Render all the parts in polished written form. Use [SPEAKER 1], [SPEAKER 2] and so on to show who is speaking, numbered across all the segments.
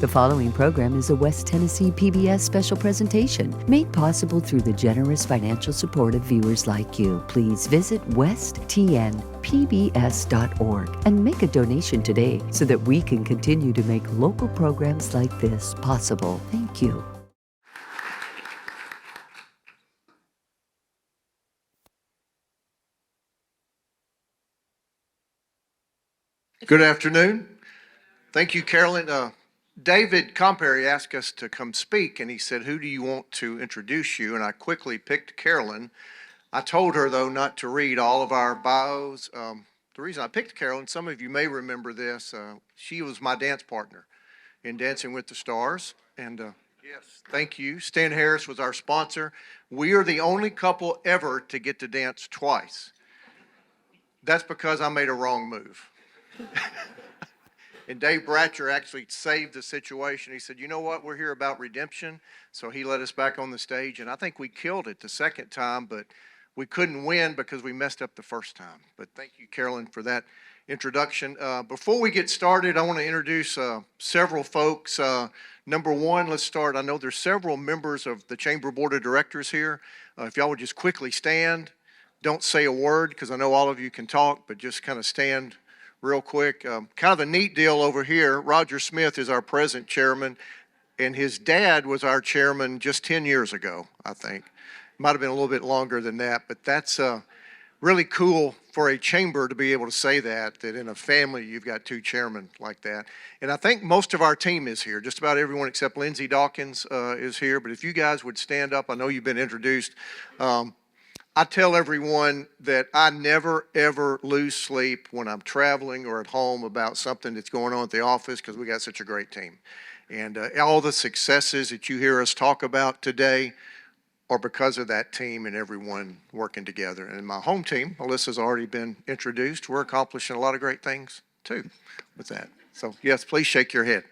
[SPEAKER 1] The following program is a West Tennessee PBS special presentation made possible through the generous financial support of viewers like you. Please visit westtnpbs.org and make a donation today so that we can continue to make local programs like this possible. Thank you.
[SPEAKER 2] Good afternoon. Thank you, Carolyn. David Comperi asked us to come speak, and he said, who do you want to introduce you? And I quickly picked Carolyn. I told her, though, not to read all of our bios. The reason I picked Carolyn, some of you may remember this, she was my dance partner in Dancing with the Stars. And yes, thank you. Stan Harris was our sponsor. We are the only couple ever to get to dance twice. That's because I made a wrong move. And Dave Bratcher actually saved the situation. He said, you know what, we're here about redemption. So he let us back on the stage, and I think we killed it the second time, but we couldn't win because we messed up the first time. But thank you, Carolyn, for that introduction. Before we get started, I want to introduce several folks. Number one, let's start. I know there's several members of the Chamber Board of Directors here. If y'all would just quickly stand. Don't say a word because I know all of you can talk, but just kind of stand real quick. Kind of a neat deal over here. Roger Smith is our present chairman, and his dad was our chairman just 10 years ago, I think. Might have been a little bit longer than that, but that's really cool for a chamber to be able to say that in a family you've got two chairmen like that. And I think most of our team is here. Just about everyone except Lindsay Dawkins is here, but if you guys would stand up, I know you've been introduced. I tell everyone that I never, ever lose sleep when I'm traveling or at home about something that's going on at the office because we got such a great team. And all the successes that you hear us talk about today are because of that team and everyone working together. And my home team, Alyssa's already been introduced. We're accomplishing a lot of great things, too, with that. So, yes, please shake your head.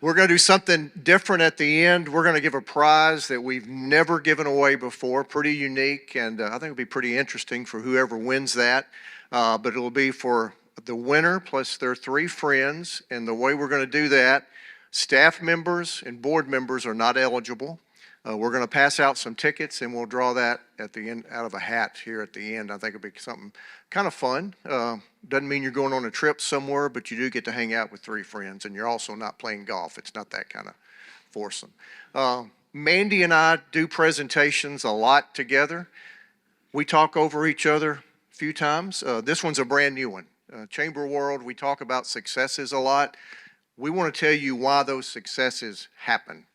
[SPEAKER 2] We're going to do something different at the end. We're going to give a prize that we've never given away before, pretty unique, and I think it'll be pretty interesting for whoever wins that. But it'll be for the winner plus their three friends, and the way we're going to do that, staff members and board members are not eligible. We're going to pass out some tickets, and we'll draw that at the end out of a hat here at the end. I think it'll be something kind of fun. Doesn't mean you're going on a trip somewhere, but you do get to hang out with three friends, and you're also not playing golf. It's not that kind of foursome. Mandy and I do presentations a lot together. We talk over each other a few times. This one's a brand new one. Chamber World, we talk about successes a lot. We want to tell you why those successes happen.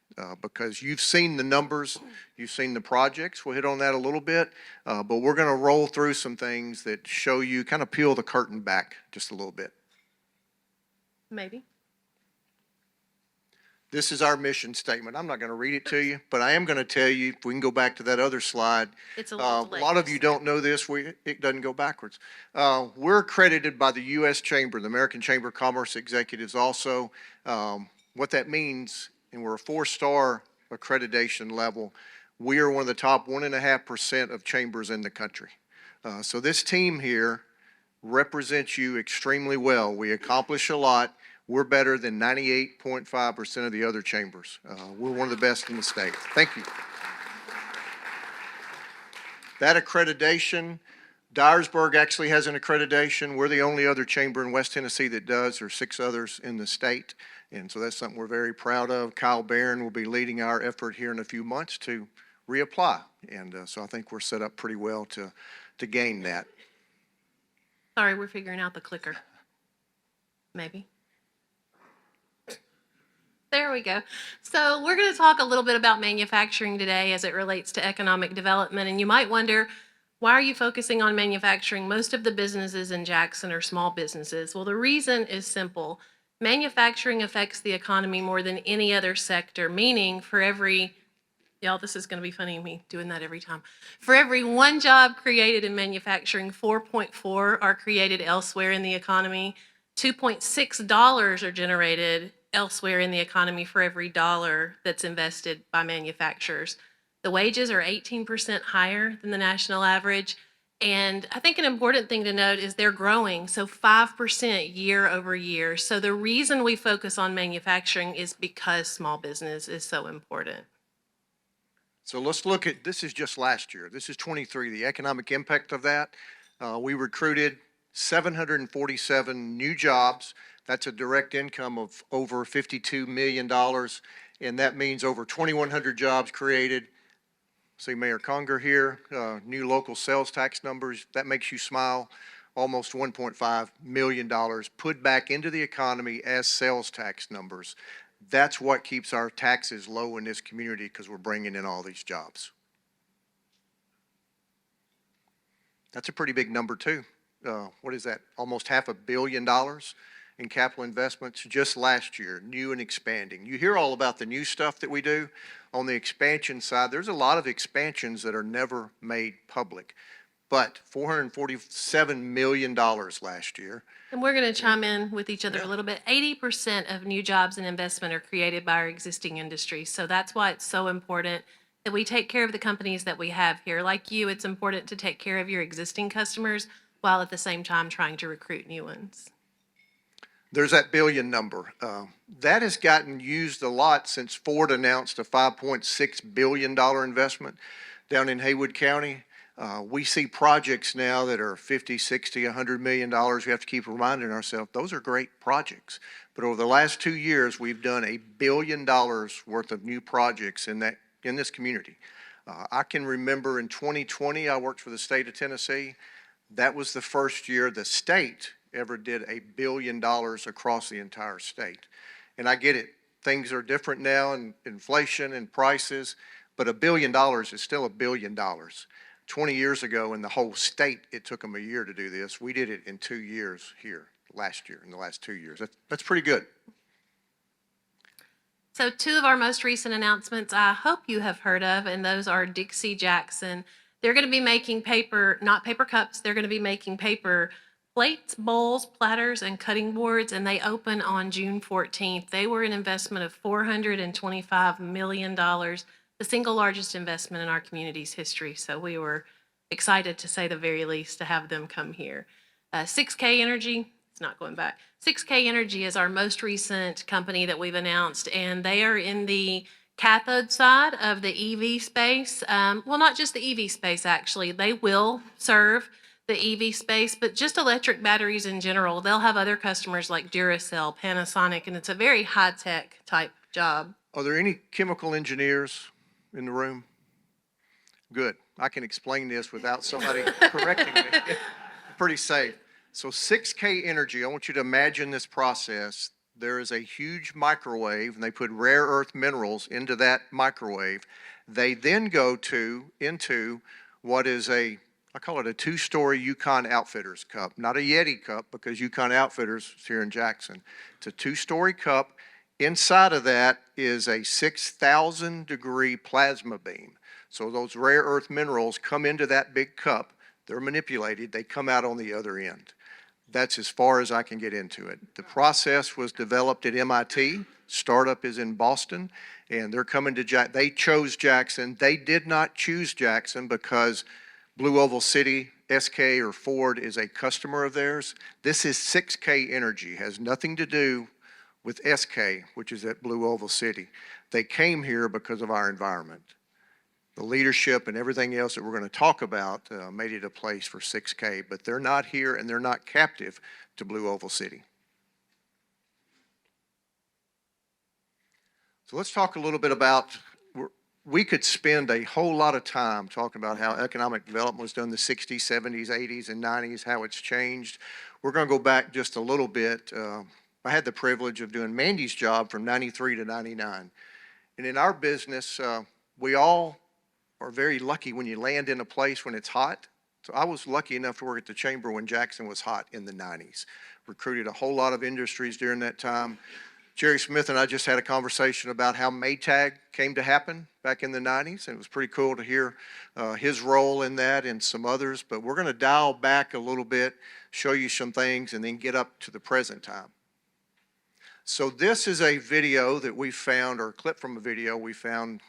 [SPEAKER 2] Because you've seen the numbers, you've seen the projects. We'll hit on that a little bit, but we're going to roll through some things that show you, kind of peel the curtain back just a little bit.
[SPEAKER 3] Maybe.
[SPEAKER 2] This is our mission statement. I'm not going to read it to you, but I am going to tell you, if we can go back to that other slide.
[SPEAKER 3] It's a little
[SPEAKER 2] a lot of you don't know this. It doesn't go backwards. We're accredited by the U.S. Chamber, the American Chamber of Commerce Executives also. What that means, and we're a 4-star accreditation level. We are one of the top 1.5% of chambers in the country. So this team here represents you extremely well. We accomplish a lot. We're better than 98.5% of the other chambers. We're one of the best in the state. Thank you. That accreditation, Dyersburg actually has an accreditation. We're the only other chamber in West Tennessee that does. There's 6 others in the state. And so that's something we're very proud of. Kyle Barron will be leading our effort here in a few months to reapply. And so I think we're set up pretty well to gain that.
[SPEAKER 3] Sorry, we're figuring out the clicker. Maybe. There we go. So we're going to talk a little bit about manufacturing today as it relates to economic development. And you might wonder, why are you focusing on manufacturing? Most of the businesses in Jackson are small businesses. Well, the reason is simple. Manufacturing affects the economy more than any other sector, meaning for every, y'all, this is going to be funny, me doing that every time. For every one job created in manufacturing, 4.4 are created elsewhere in the economy. $2.6 are generated elsewhere in the economy for every dollar that's invested by manufacturers. The wages are 18% higher than the national average, And I think an important thing to note is they're growing, so 5% year over year. So the reason we focus on manufacturing is because small business is so important.
[SPEAKER 2] So let's look at, this is just last year. This is 23, the economic impact of that. We recruited 747 new jobs. That's a direct income of over $52 million. And that means over 2,100 jobs created. See Mayor Conger here, new local sales tax numbers. That makes you smile. Almost $1.5 million put back into the economy as sales tax numbers. That's what keeps our taxes low in this community, because we're bringing in all these jobs. That's a pretty big number too. What is that? Almost $500 million in capital investments just last year, new and expanding. You hear all about the new stuff that we do. On the expansion side, there's a lot of expansions that are never made public, but $447 million last year.
[SPEAKER 3] And we're going to chime in with each other a little bit. 80% of new jobs and investment are created by our existing industry. So that's why it's so important that we take care of the companies that we have here. Like you, it's important to take care of your existing customers while at the same time trying to recruit new ones.
[SPEAKER 2] There's that billion number. That has gotten used a lot since Ford announced a $5.6 billion investment down in Haywood County. We see projects now that are 50, 60, $100 million. We have to keep reminding ourselves, those are great projects. But over the last 2 years, we've done $1 billion worth of new projects in this community. I can remember in 2020, I worked for the state of Tennessee. That was the first year the state ever did $1 billion across the entire state. And I get it. Things are different now, and inflation and prices, but $1 billion is still $1 billion. 20 years ago in the whole state, it took them a year to do this. We did it in 2 years here last year, in the last 2 years. That's pretty good.
[SPEAKER 3] So 2 of our most recent announcements I hope you have heard of, and those are Dixie Jackson. They're going to be making paper, not paper cups, they're going to be making paper plates, bowls, platters, and cutting boards, and they open on June 14th. They were an investment of $425 million, the single largest investment in our community's history. So we were excited, to say the very least, to have them come here. 6K Energy, it's not going back. 6K Energy is our most recent company that we've announced, and they are in the cathode side of the EV space. Well, not just the EV space, actually. They will serve the EV space, but just electric batteries in general. They'll have other customers like Duracell, Panasonic, and it's a very high-tech type job.
[SPEAKER 2] Are there any chemical engineers in the room? Good. I can explain this without somebody correcting me. Pretty safe. So 6K Energy, I want you to imagine this process. There is a huge microwave, and they put rare earth minerals into that microwave. They then go into what is I call it a 2-story Yukon Outfitters cup, not a Yeti cup, because Yukon Outfitters is here in Jackson. It's a 2-story cup. Inside of that is a 6,000 degree plasma beam. So those rare earth minerals come into that big cup. They're manipulated. They come out on the other end. That's as far as I can get into it. The process was developed at MIT. Startup is in Boston, and they're coming to Jackson. They chose Jackson. They did not choose Jackson because Blue Oval City, SK or Ford is a customer of theirs. This is 6K Energy, has nothing to do with SK, which is at Blue Oval City. They came here because of our environment. The leadership and everything else that we're going to talk about made it a place for 6K, but they're not here and they're not captive to Blue Oval City. So let's talk a little bit about, we could spend a whole lot of time talking about how economic development was done in the 60s, 70s, 80s, and 90s, how it's changed. We're going to go back just a little bit. I had the privilege of doing Mandy's job from 93 to 99. And in our business, we all are very lucky when you land in a place when it's hot. So I was lucky enough to work at the Chamber when Jackson was hot in the 90s. Recruited a whole lot of industries during that time. Jerry Smith and I just had a conversation about how Maytag came to happen back in the 90s, and it was pretty cool to hear his role in that and some others. But we're going to dial back a little bit, show you some things, and then get up to the present time. So this is a video that we found, or a clip from a video we found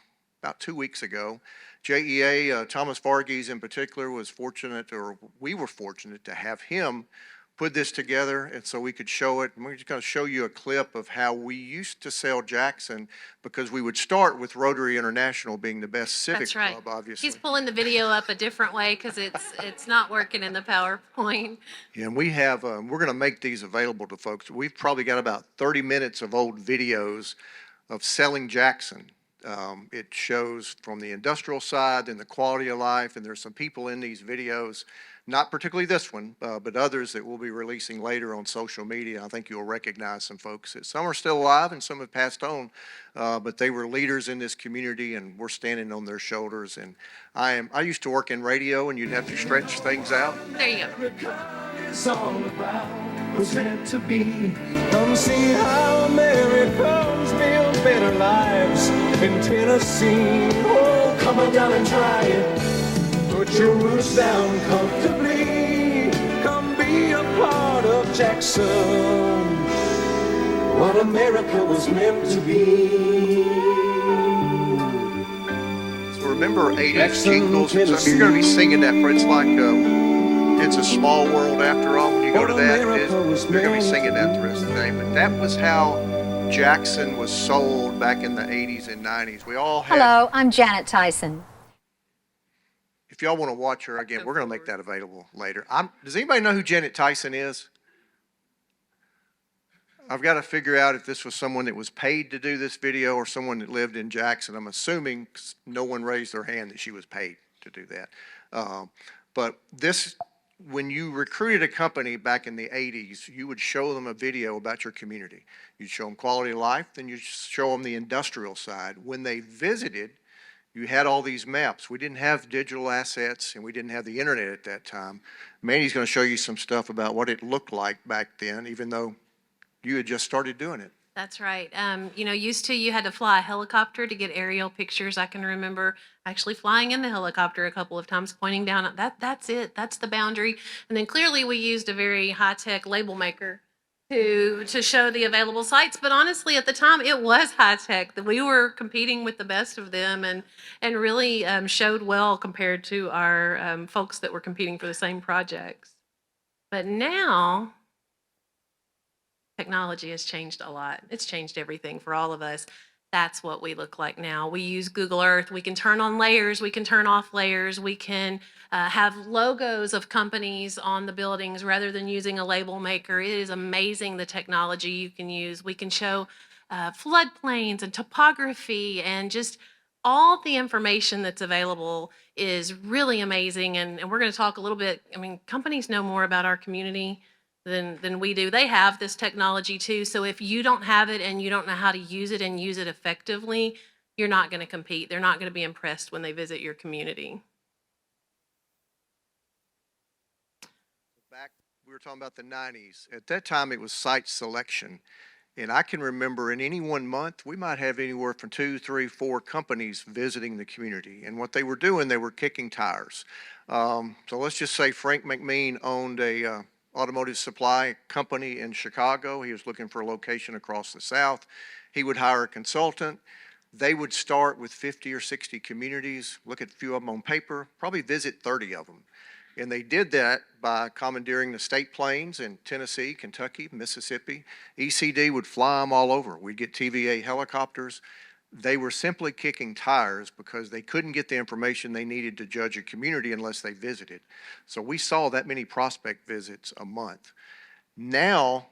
[SPEAKER 2] about 2 weeks ago. JEA, Thomas Varghese in particular, was fortunate, or we were fortunate to have him put this together, and so we could show it. And we're just going to show you a clip of how we used to sell Jackson, because we would start with Rotary International being the best civic
[SPEAKER 3] That's right.
[SPEAKER 2] club, obviously.
[SPEAKER 3] He's pulling the video up a different way because it's not working in the PowerPoint.
[SPEAKER 2] Yeah, and we have, we're going to make these available to folks. We've probably got about 30 minutes of old videos of selling Jackson. It shows from the industrial side and the quality of life, and there's some people in these videos, not particularly this one, but others that we'll be releasing later on social media. I think you'll recognize some folks. Some are still alive and some have passed on, but they were leaders in this community, and we're standing on their shoulders. And I used to work in radio, and you'd have to stretch things out.
[SPEAKER 3] There you go.
[SPEAKER 4] It's all about what's meant to be. Come see how Americans build better lives in Tennessee. Oh, come on down and try it. Put your roots down comfortably. Come be a part of Jackson. What America was meant to be.
[SPEAKER 2] So remember 80s
[SPEAKER 4] Jackson,
[SPEAKER 2] jingles. So if you're going to be singing that, it's like It's a Small World After All. When you go to that, you're going to be singing that the rest of the day. But that was how Jackson was sold back in the 80s and 90s. We all had.
[SPEAKER 5] Hello, I'm Janet Tyson.
[SPEAKER 2] If y'all want to watch her again, we're going to make that available later. Does anybody know who Janet Tyson is? I've got to figure out if this was someone that was paid to do this video or someone that lived in Jackson. I'm assuming no one raised their hand that she was paid to do that. But this, when you recruited a company back in the 80s, you would show them a video about your community. You'd show them quality of life, then you'd show them the industrial side. When they visited, you had all these maps. We didn't have digital assets, and we didn't have the internet at that time. Mandy's going to show you some stuff about what it looked like back then, even though you had just started doing it.
[SPEAKER 3] That's right. Used to, you had to fly a helicopter to get aerial pictures. I can remember actually flying in the helicopter a couple of times, pointing down at that's it. That's the boundary. And then clearly we used a very high-tech label maker to show the available sites. But honestly, at the time, it was high-tech. We were competing with the best of them and really showed well compared to our folks that were competing for the same projects. But now, technology has changed a lot. It's changed everything for all of us. That's what we look like now. We use Google Earth. We can turn on layers. We can turn off layers. We can have logos of companies on the buildings rather than using a label maker. It is amazing the technology you can use. We can show floodplains and topography, and just all the information that's available is really amazing. And we're going to talk a little bit. I mean, companies know more about our community than we do. They have this technology too. So if you don't have it and you don't know how to use it and use it effectively, you're not going to compete. They're not going to be impressed when they visit your community.
[SPEAKER 2] Back, we were talking about the 90s. At that time, it was site selection. And I can remember in any one month, we might have anywhere from 2, 3, 4 companies visiting the community. And what they were doing, they were kicking tires. So let's just say Frank McMean owned a automotive supply company in Chicago. He was looking for a location across the South. He would hire a consultant. They would start with 50 or 60 communities, look at a few of them on paper, probably visit 30 of them. And they did that by commandeering the state planes in Tennessee, Kentucky, Mississippi. ECD would fly them all over. We'd get TVA helicopters. They were simply kicking tires because they couldn't get the information they needed to judge a community unless they visited. So we saw that many prospect visits a month. Now,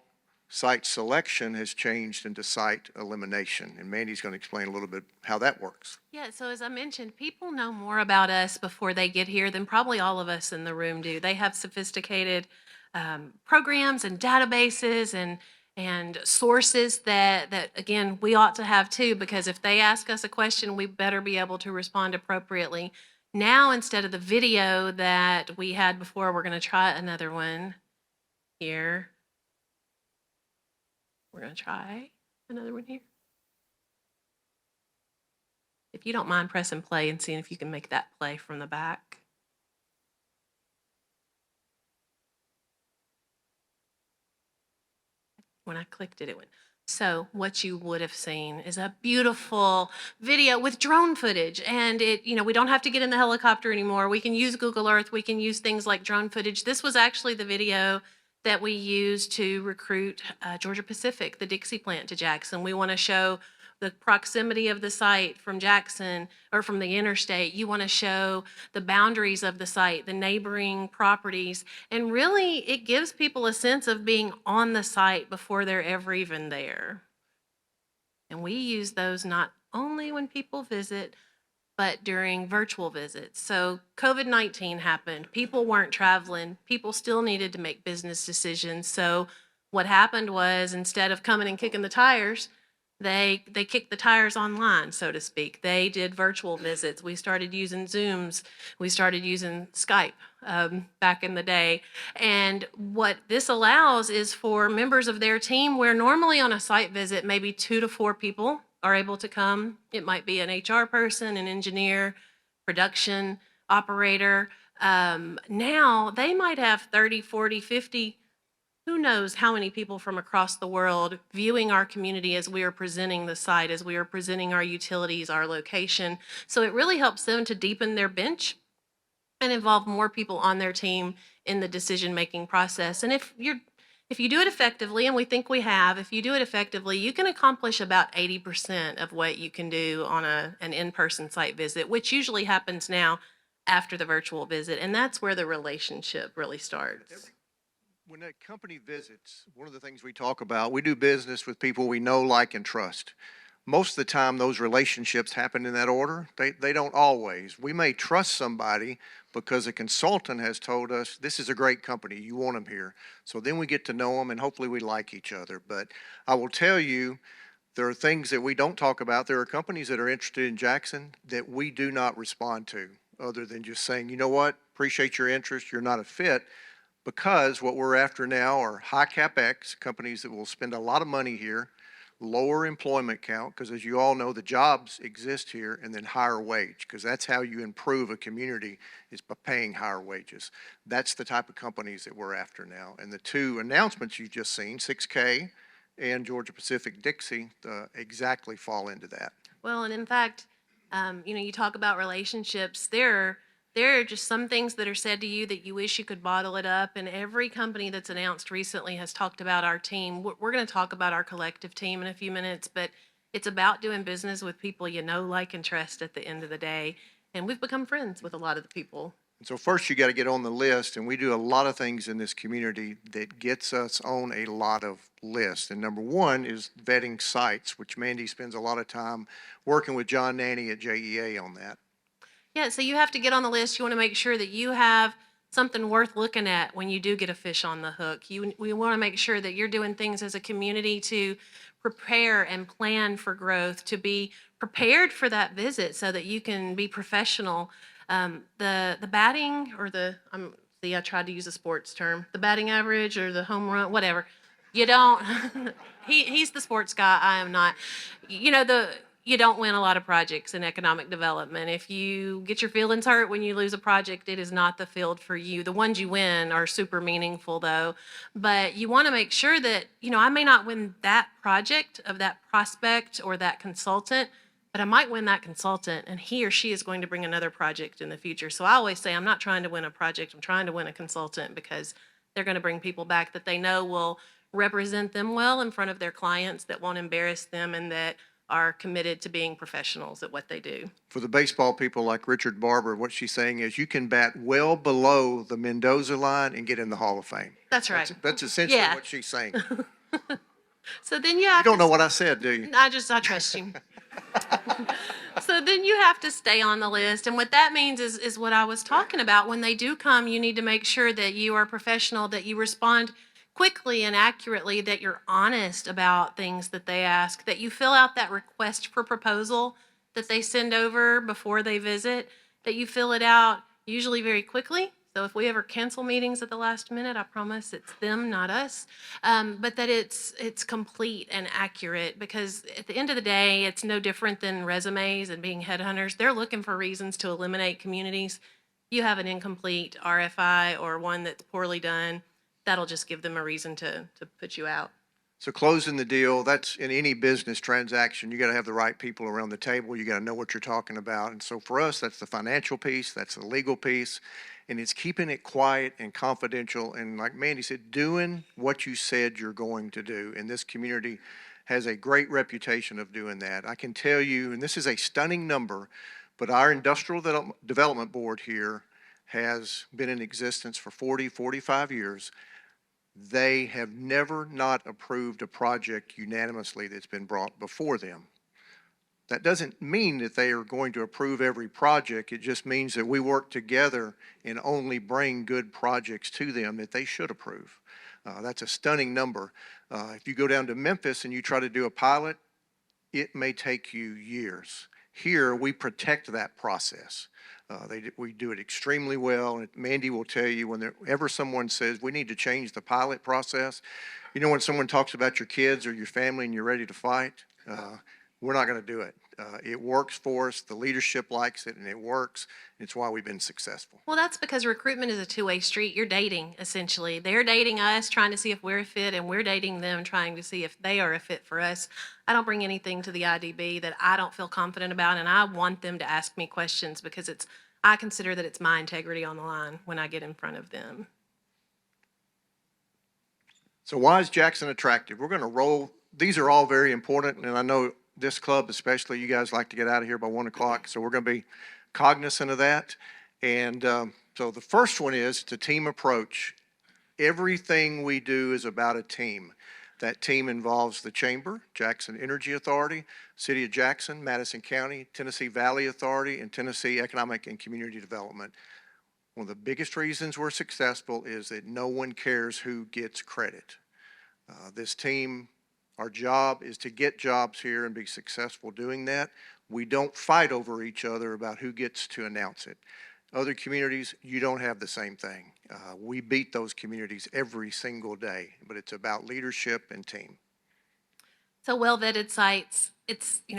[SPEAKER 2] site selection has changed into site elimination, and Mandy's going to explain a little bit how that works.
[SPEAKER 3] Yeah, so as I mentioned, people know more about us before they get here than probably all of us in the room do. They have sophisticated programs and databases and sources that again, we ought to have too, because if they ask us a question, we better be able to respond appropriately. Now, instead of the video that we had before, we're going to try another one here. We're going to try another one here. If you don't mind pressing play and seeing if you can make that play from the back. When I clicked it, it went. So what you would have seen is a beautiful video with drone footage. And we don't have to get in the helicopter anymore. We can use Google Earth. We can use things like drone footage. This was actually the video that we used to recruit Georgia Pacific, the Dixie plant, to Jackson. We want to show the proximity of the site from Jackson or from the interstate. You want to show the boundaries of the site, the neighboring properties, and really it gives people a sense of being on the site before they're ever even there. And we use those not only when people visit, but during virtual visits. So COVID-19 happened. People weren't traveling. People still needed to make business decisions. So what happened was, instead of coming and kicking the tires, they kicked the tires online, so to speak. They did virtual visits. We started using Zooms. We started using Skype back in the day. And what this allows is for members of their team, where normally on a site visit, maybe 2 to 4 people are able to come. It might be an HR person, an engineer, production operator. Now they might have 30, 40, 50, who knows how many people from across the world viewing our community as we are presenting the site, as we are presenting our utilities, our location. So it really helps them to deepen their bench and involve more people on their team in the decision-making process. And if you do it effectively, and we think we have, if you do it effectively, you can accomplish about 80% of what you can do on an in-person site visit, which usually happens now after the virtual visit. And that's where the relationship really starts.
[SPEAKER 2] When a company visits, one of the things we talk about, we do business with people we know, like, and trust. Most of the time, those relationships happen in that order. They don't always. We may trust somebody because a consultant has told us, this is a great company, you want them here. So then we get to know them, and hopefully we like each other. But I will tell you, there are things that we don't talk about. There are companies that are interested in Jackson that we do not respond to, other than just saying, you know what, appreciate your interest, you're not a fit. Because what we're after now are high CapEx companies that will spend a lot of money here, lower employment count, because as you all know, the jobs exist here, and then higher wage, because that's how you improve a community, is by paying higher wages. That's the type of companies that we're after now. And the two announcements you've just seen, 6K and Georgia Pacific Dixie, exactly fall into that.
[SPEAKER 3] Well, and in fact, you talk about relationships. There are just some things that are said to you that you wish you could bottle it up. And every company that's announced recently has talked about our team. We're going to talk about our collective team in a few minutes, but it's about doing business with people you know, like, and trust at the end of the day. And we've become friends with a lot of the people.
[SPEAKER 2] And so first you got to get on the list, and we do a lot of things in this community that gets us on a lot of lists. And number one is vetting sites, which Mandy spends a lot of time working with John Nanny at JEA on that.
[SPEAKER 3] Yeah, so you have to get on the list. You want to make sure that you have something worth looking at when you do get a fish on the hook. We want to make sure that you're doing things as a community to prepare and plan for growth, to be prepared for that visit so that you can be professional. The batting or I tried to use a sports term, the batting average or the home run, whatever. You don't, he's the sports guy, I am not. You don't win a lot of projects in economic development. If you get your feelings hurt when you lose a project, it is not the field for you. The ones you win are super meaningful, though. But you want to make sure that, I may not win that project of that prospect or that consultant, but I might win that consultant, and he or she is going to bring another project in the future. So I always say I'm not trying to win a project. I'm trying to win a consultant, because they're going to bring people back that they know will represent them well in front of their clients, that won't embarrass them, and that are committed to being professionals at what they do.
[SPEAKER 2] For the baseball people like Richard Barber, what she's saying is you can bat well below the Mendoza line and get in the Hall of Fame.
[SPEAKER 3] That's right.
[SPEAKER 2] That's essentially what she's saying.
[SPEAKER 3] So then you
[SPEAKER 2] don't know what I said, do you?
[SPEAKER 3] I trust you. So then you have to stay on the list. And what that means is what I was talking about. When they do come, you need to make sure that you are professional, that you respond quickly and accurately, that you're honest about things that they ask, that you fill out that request for proposal that they send over before they visit, that you fill it out usually very quickly. So if we ever cancel meetings at the last minute, I promise it's them, not us. But that it's complete and accurate, because at the end of the day, it's no different than resumes and being headhunters. They're looking for reasons to eliminate communities. You have an incomplete RFI or one that's poorly done, that'll just give them a reason to put you out.
[SPEAKER 2] So closing the deal, that's in any business transaction, you got to have the right people around the table. You got to know what you're talking about. And so for us, that's the financial piece, that's the legal piece, and it's keeping it quiet and confidential. And like Mandy said, doing what you said you're going to do. And this community has a great reputation of doing that. I can tell you, and this is a stunning number, but our industrial development board here has been in existence for 40, 45 years. They have never not approved a project unanimously that's been brought before them. That doesn't mean that they are going to approve every project. It just means that we work together and only bring good projects to them that they should approve. That's a stunning number. If you go down to Memphis and you try to do a pilot, it may take you years. Here, we protect that process. We do it extremely well. And Mandy will tell you whenever someone says we need to change the pilot process, you know, when someone talks about your kids or your family and you're ready to fight, we're not going to do it. It works for us. The leadership likes it, and it works. It's why we've been successful.
[SPEAKER 3] Well, that's because recruitment is a two-way street. You're dating, essentially. They're dating us, trying to see if we're a fit, and we're dating them, trying to see if they are a fit for us. I don't bring anything to the IDB that I don't feel confident about, and I want them to ask me questions because I consider that it's my integrity on the line when I get in front of them.
[SPEAKER 2] So why is Jackson attractive? We're going to roll. These are all very important, and I know this club especially, you guys like to get out of here by 1 o'clock, so we're going to be cognizant of that. And so the first one is the team approach. Everything we do is about a team. That team involves the Chamber, Jackson Energy Authority, City of Jackson, Madison County, Tennessee Valley Authority, and Tennessee Economic and Community Development. One of the biggest reasons we're successful is that no one cares who gets credit. This team, our job is to get jobs here and be successful doing that. We don't fight over each other about who gets to announce it. Other communities, you don't have the same thing. We beat those communities every single day, but it's about leadership and team.
[SPEAKER 3] So well-vetted sites,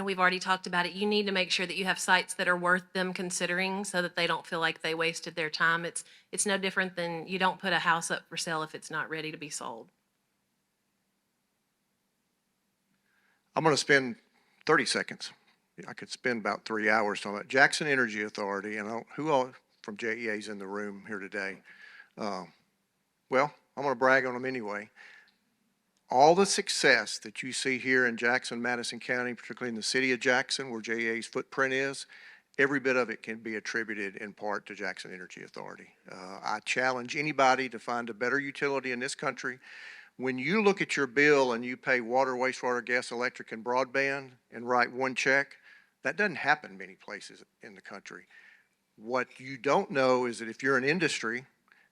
[SPEAKER 3] we've already talked about it. You need to make sure that you have sites that are worth them considering so that they don't feel like they wasted their time. It's no different than you don't put a house up for sale if it's not ready to be sold.
[SPEAKER 2] I'm going to spend 30 seconds. I could spend about 3 hours talking about Jackson Energy Authority, and who all from JEA is in the room here today. Well, I'm going to brag on them anyway. All the success that you see here in Jackson, Madison County, particularly in the city of Jackson, where JEA's footprint is, every bit of it can be attributed in part to Jackson Energy Authority. I challenge anybody to find a better utility in this country. When you look at your bill and you pay water, wastewater, gas, electric, and broadband and write one check, that doesn't happen many places in the country. What you don't know is that if you're an industry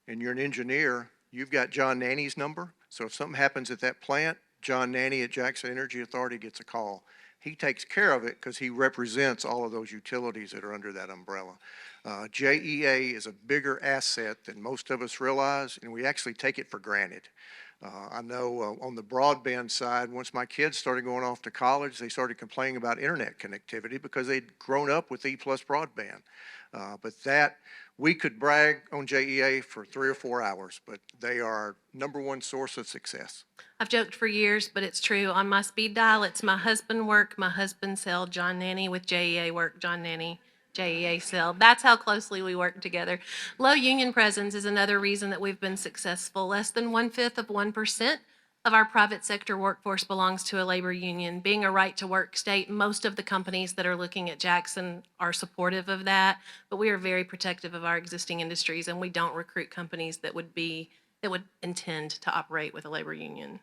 [SPEAKER 2] and you're an engineer, you've got John Nanny's number. So if something happens at that plant, John Nanny at Jackson Energy Authority gets a call. He takes care of it because he represents all of those utilities that are under that umbrella. JEA is a bigger asset than most of us realize, and we actually take it for granted. I know on the broadband side, once my kids started going off to college, they started complaining about internet connectivity because they'd grown up with E+ broadband. But that, we could brag on JEA for 3 or 4 hours, but they are our number one source of success.
[SPEAKER 3] I've joked for years, but it's true. On my speed dial, it's my husband work, my husband sell, John Nanny. With JEA work, John Nanny, JEA sell. That's how closely we work together. Low union presence is another reason that we've been successful. Less than 1/5% of our private sector workforce belongs to a labor union. Being a right-to-work state, most of the companies that are looking at Jackson are supportive of that, but we are very protective of our existing industries, and we don't recruit companies that would intend to operate with a labor union.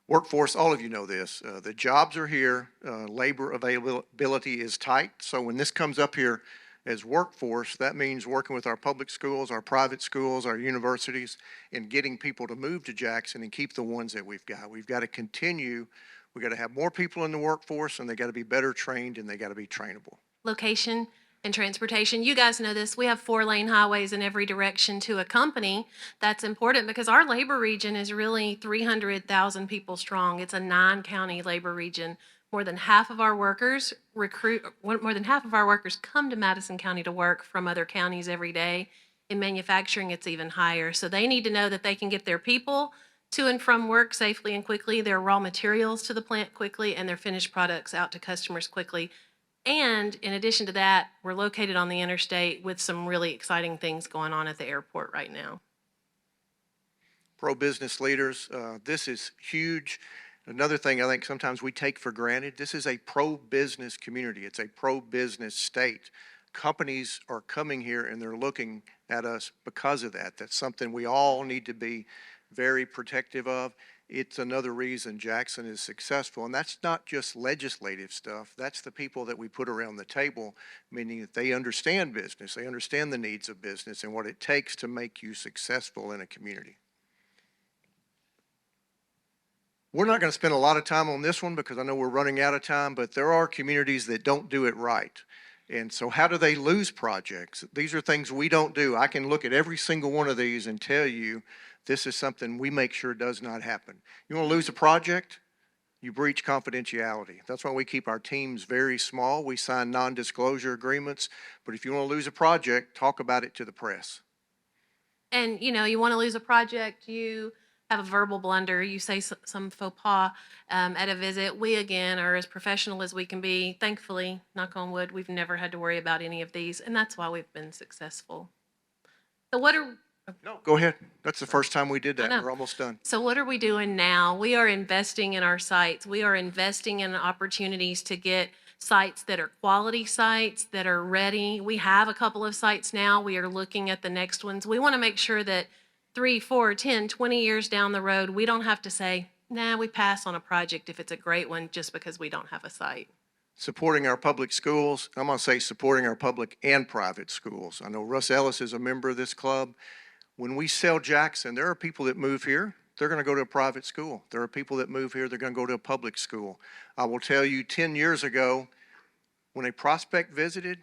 [SPEAKER 2] Workforce, all of you know this. The jobs are here. Labor availability is tight. So when this comes up here as workforce, that means working with our public schools, our private schools, our universities, and getting people to move to Jackson and keep the ones that we've got. We've got to continue. We've got to have more people in the workforce, and they got to be better trained, and they got to be trainable.
[SPEAKER 3] Location and transportation. You guys know this. We have 4-lane highways in every direction to a company. That's important because our labor region is really 300,000 people strong. It's a 9-county labor region. More than half of our workers come to Madison County to work from other counties every day. In manufacturing, it's even higher. So they need to know that they can get their people to and from work safely and quickly, their raw materials to the plant quickly, and their finished products out to customers quickly. And in addition to that, we're located on the interstate with some really exciting things going on at the airport right now.
[SPEAKER 2] Pro-business leaders, this is huge. Another thing I think sometimes we take for granted, this is a pro-business community. It's a pro-business state. Companies are coming here and they're looking at us because of that. That's something we all need to be very protective of. It's another reason Jackson is successful. And that's not just legislative stuff. That's the people that we put around the table, meaning that they understand business. They understand the needs of business and what it takes to make you successful in a community. We're not going to spend a lot of time on this one because I know we're running out of time, but there are communities that don't do it right. And so how do they lose projects? These are things we don't do. I can look at every single one of these and tell you this is something we make sure does not happen. You want to lose a project? You breach confidentiality. That's why we keep our teams very small. We sign non-disclosure agreements. But if you want to lose a project, talk about it to the press.
[SPEAKER 3] And, you want to lose a project, you have a verbal blunder, you say some faux pas at a visit. We, again, are as professional as we can be. Thankfully, knock on wood, we've never had to worry about any of these, and that's why we've been successful. So
[SPEAKER 2] No, go ahead. That's the first time we did that. We're almost done.
[SPEAKER 3] So what are we doing now? We are investing in our sites. We are investing in opportunities to get sites that are quality sites, that are ready. We have a couple of sites now. We are looking at the next ones. We want to make sure that 3, 4, 10, 20 years down the road, we don't have to say, nah, we pass on a project if it's a great one just because we don't have a site.
[SPEAKER 2] Supporting our public schools. I'm going to say supporting our public and private schools. I know Russ Ellis is a member of this club. When we sell Jackson, there are people that move here, they're going to go to a private school. There are people that move here, they're going to go to a public school. I will tell you 10 years ago, when a prospect visited,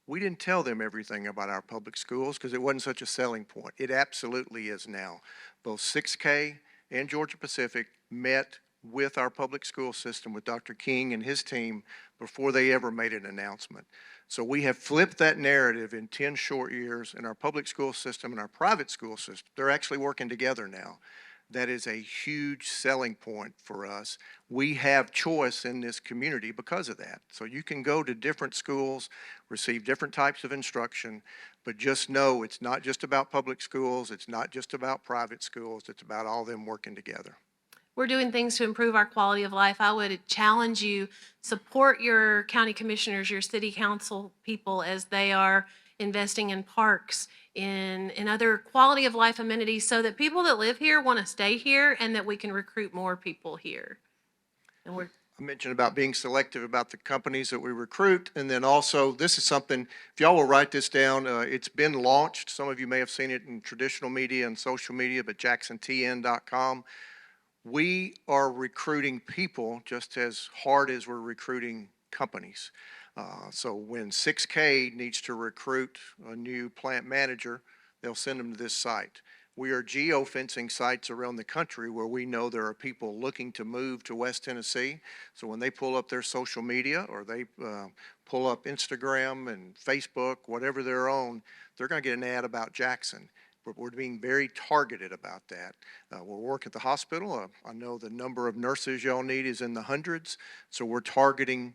[SPEAKER 2] we didn't tell them everything about our public schools because it wasn't such a selling point. It absolutely is now. Both 6K and Georgia Pacific met with our public school system, with Dr. King and his team, before they ever made an announcement. So we have flipped that narrative in 10 short years, and our public school system and our private school system, they're actually working together now. That is a huge selling point for us. We have choice in this community because of that. So you can go to different schools, receive different types of instruction, but just know it's not just about public schools, it's not just about private schools, it's about all of them working together.
[SPEAKER 3] We're doing things to improve our quality of life. I would challenge you, support your county commissioners, your city council people as they are investing in parks, in other quality of life amenities so that people that live here want to stay here and that we can recruit more people here. And
[SPEAKER 2] I mentioned about being selective about the companies that we recruit, and then also this is something, if y'all will write this down, it's been launched. Some of you may have seen it in traditional media and social media, but JacksonTN.com. We are recruiting people just as hard as we're recruiting companies. So when 6K needs to recruit a new plant manager, they'll send them to this site. We are geo-fencing sites around the country where we know there are people looking to move to West Tennessee. So when they pull up their social media or they pull up Instagram and Facebook, whatever they're on, they're going to get an ad about Jackson. We're being very targeted about that. We're working at the hospital. I know the number of nurses y'all need is in the hundreds, so we're targeting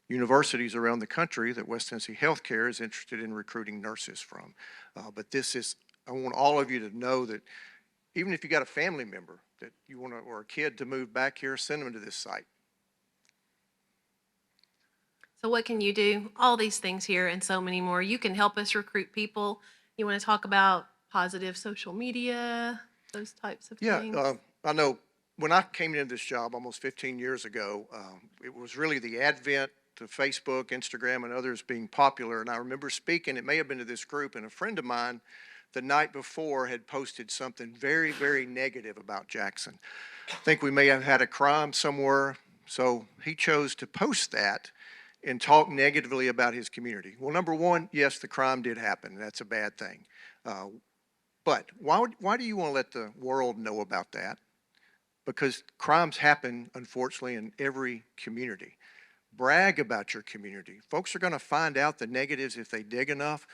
[SPEAKER 2] universities around the country that West Tennessee Healthcare is interested in recruiting nurses from. But this is, I want all of you to know that even if you got a family member that you want to, or a kid to move back here, send them to this site.
[SPEAKER 3] So what can you do? All these things here and so many more. You can help us recruit people. You want to talk about positive social media, those types of things?
[SPEAKER 2] Yeah, I know when I came into this job almost 15 years ago, it was really the advent of Facebook, Instagram, and others being popular. And I remember speaking, it may have been to this group, and a friend of mine the night before had posted something very, very negative about Jackson. I think we may have had a crime somewhere, so he chose to post that and talk negatively about his community. Well, number one, yes, the crime did happen. That's a bad thing. But why do you want to let the world know about that? Because crimes happen, unfortunately, in every community. Brag about your community. Folks are going to find out the negatives if they dig enough,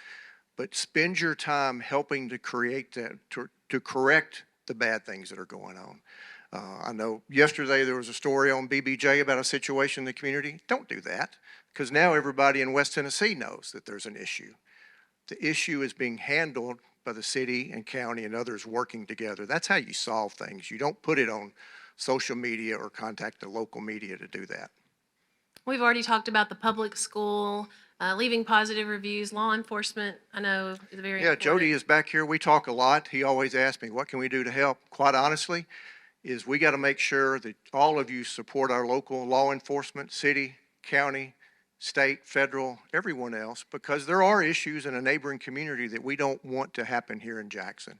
[SPEAKER 2] but spend your time helping to create that, to correct the bad things that are going on. I know yesterday there was a story on BBJ about a situation in the community. Don't do that, because now everybody in West Tennessee knows that there's an issue. The issue is being handled by the city and county and others working together. That's how you solve things. You don't put it on social media or contact the local media to do that.
[SPEAKER 3] We've already talked about the public school, leaving positive reviews, law enforcement, I know is very
[SPEAKER 2] Yeah,
[SPEAKER 3] important.
[SPEAKER 2] Jody is back here. We talk a lot. He always asks me, what can we do to help? Quite honestly, is we got to make sure that all of you support our local law enforcement, city, county, state, federal, everyone else, because there are issues in a neighboring community that we don't want to happen here in Jackson.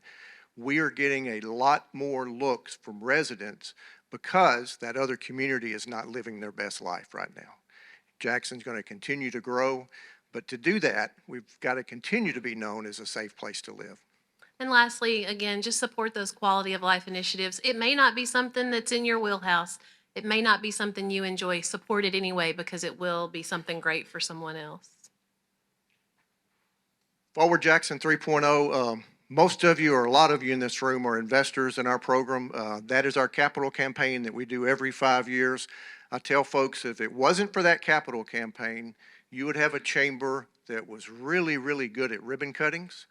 [SPEAKER 2] We are getting a lot more looks from residents because that other community is not living their best life right now. Jackson's going to continue to grow, but to do that, we've got to continue to be known as a safe place to live.
[SPEAKER 3] And lastly, again, just support those quality of life initiatives. It may not be something that's in your wheelhouse. It may not be something you enjoy. Support it anyway, because it will be something great for someone else.
[SPEAKER 2] Forward Jackson 3.0, most of you or a lot of you in this room are investors in our program. That is our capital campaign that we do every 5 years. I tell folks, if it wasn't for that capital campaign, you would have a chamber that was really, really good at ribbon cuttings,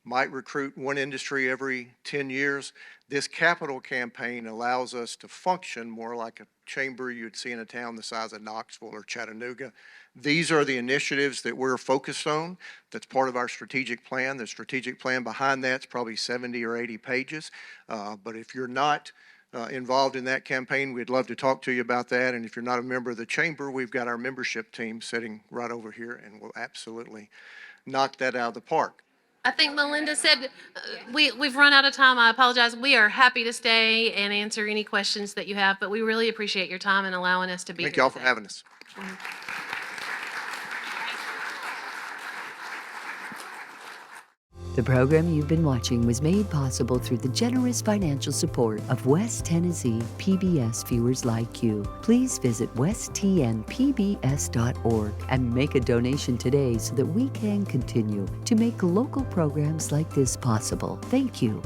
[SPEAKER 2] might recruit one industry every 10 years. This capital campaign allows us to function more like a chamber you'd see in a town the size of Knoxville or Chattanooga. These are the initiatives that we're focused on. That's part of our strategic plan. The strategic plan behind that's probably 70 or 80 pages. But if you're not involved in that campaign, we'd love to talk to you about that. And if you're not a member of the chamber, we've got our membership team sitting right over here, and we'll absolutely knock that out of the park.
[SPEAKER 3] I think Melinda said we've run out of time. I apologize. We are happy to stay and answer any questions that you have, but we really appreciate your time and allowing us to be here.
[SPEAKER 2] Thank y'all for
[SPEAKER 3] today.
[SPEAKER 2] having us.
[SPEAKER 1] The program you've been watching was made possible through the generous financial support of West Tennessee PBS viewers like you. Please visit westtnpbs.org and make a donation today so that we can continue to make local programs like this possible. Thank you.